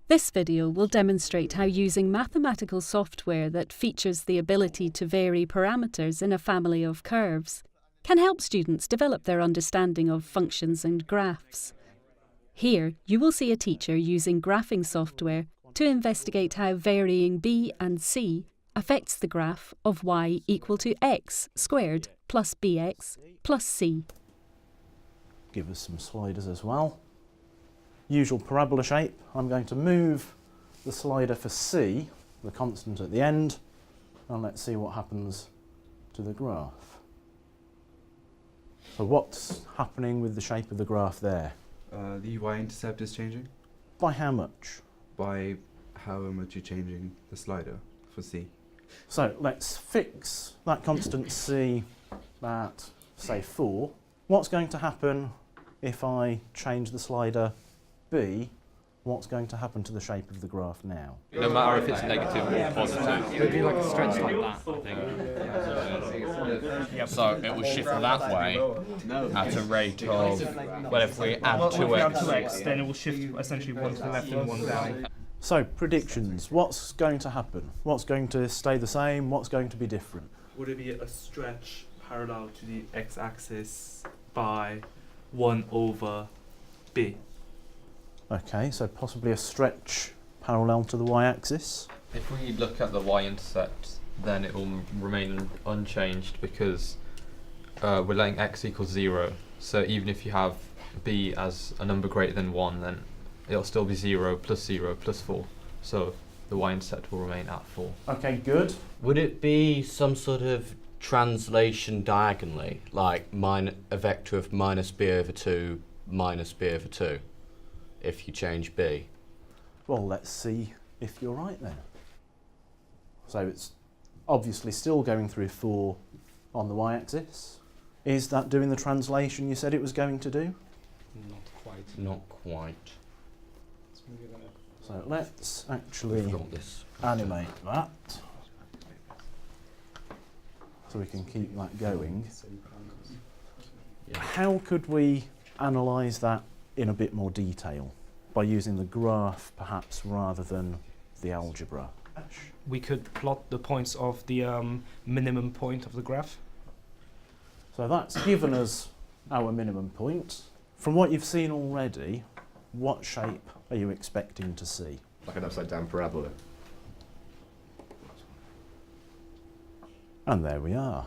This video will demonstrate how using mathematical software that features the ability to vary parameters in a family of curves can help students develop their understanding of functions and graphs. Here, you will see a teacher using graphing software to investigate how varying b and c affects the graph of y equal to x squared plus bx plus c. Give us some sliders as well. Usual parabola shape. I'm going to move the slider for c, the constant at the end, and let's see what happens to the graph. So what's happening with the shape of the graph there? The y-intercept is changing. By how much? By how much you're changing the slider for c. So let's fix that constant c at, say, 4. What's going to happen if I change the slider b? What's going to happen to the shape of the graph now? No matter if it's negative or positive. It would be like a stretch like that, I think. So it will shift that way at a rate of, well, if we add 2x. Then it will shift essentially one to the left and one down. So predictions. What's going to happen? What's going to stay the same? What's going to be different? Would it be a stretch parallel to the x-axis by 1 over b? Okay, so possibly a stretch parallel to the y-axis. If we look at the y-intercept, then it will remain unchanged because we're letting x equal 0. So even if you have b as a number greater than 1, then it'll still be 0 plus 4. So the y-intercept will remain at 4. Okay, good. Would it be some sort of translation diagonally, like a vector of minus b over 2 minus b over 2, if you change b? Well, let's see if you're right then. So it's obviously still going through 4 on the y-axis. Is that doing the translation you said it was going to do? Not quite. Not quite. So let's actually This. animate that so we can keep that going. How could we analyse that in a bit more detail? By using the graph perhaps rather than the algebra? We could plot the points of the minimum point of the graph. So that's given us our minimum point. From what you've seen already, what shape are you expecting to see? Like an upside down parabola. And there we are.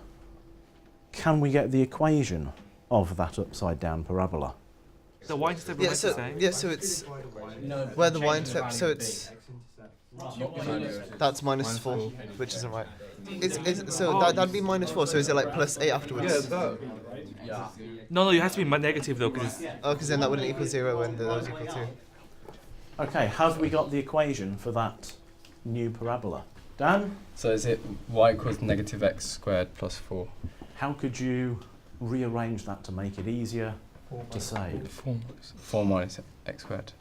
Can we get the equation of that upside down parabola? The y-intercept remains the same? Yeah, so it's where the y-intercept, so it's that's minus 4, which isn't right. So that'd be minus 4. So is it like plus 8 afterwards? No, it has to be negative though, because Oh, because then that wouldn't equal 0 and those equal 2. Okay, have we got the equation for that new parabola? Dan, So is it y equals negative x squared plus 4? how could you rearrange that to make it easier to say? 4 minus x squared.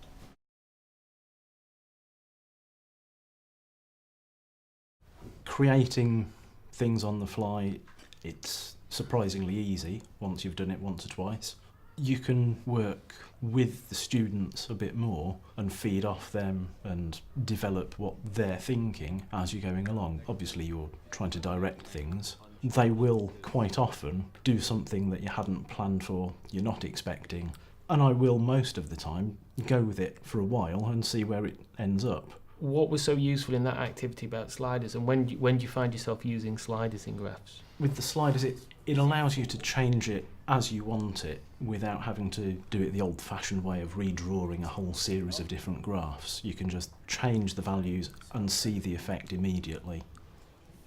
Creating things on the fly, it's surprisingly easy once you've done it once or twice. You can work with the students a bit more and feed off them and develop what they're thinking as you're going along. Obviously you're trying to direct things. They will quite often do something that you hadn't planned for, you're not expecting, and I will most of the time go with it for a while and see where it ends up. What was so useful in that activity about sliders, and when do you find yourself using sliders in graphs? With the sliders, it allows you to change it as you want it without having to do it the old-fashioned way of redrawing a whole series of different graphs. You can just change the values and see the effect immediately.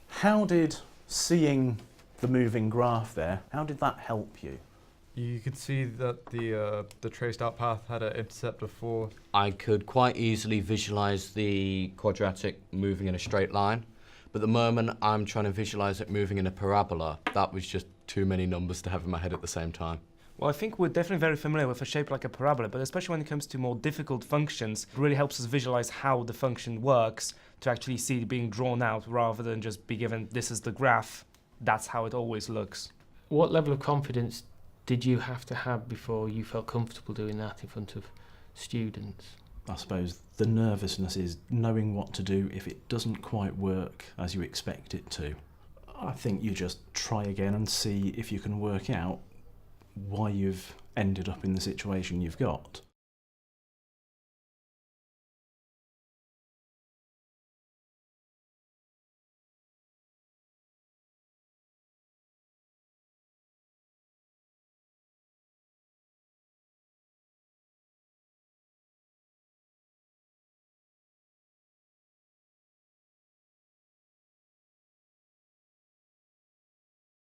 How did seeing the moving graph there, how did that help you? You could see that the traced out path had an intercept of 4. I could quite easily visualise the quadratic moving in a straight line, but the moment I'm trying to visualise it moving in a parabola, that was just too many numbers to have in my head at the same time. Well, I think we're definitely very familiar with a shape like a parabola, but especially when it comes to more difficult functions, it really helps us visualize how the function works to actually see it being drawn out rather than just be given, this is the graph, that's how it always looks. What level of confidence did you have to have before you felt comfortable doing that in front of students? I suppose the nervousness is knowing what to do if it doesn't quite work as you expect it to. I think you just try again and see if you can work out why you've ended up in the situation you've got.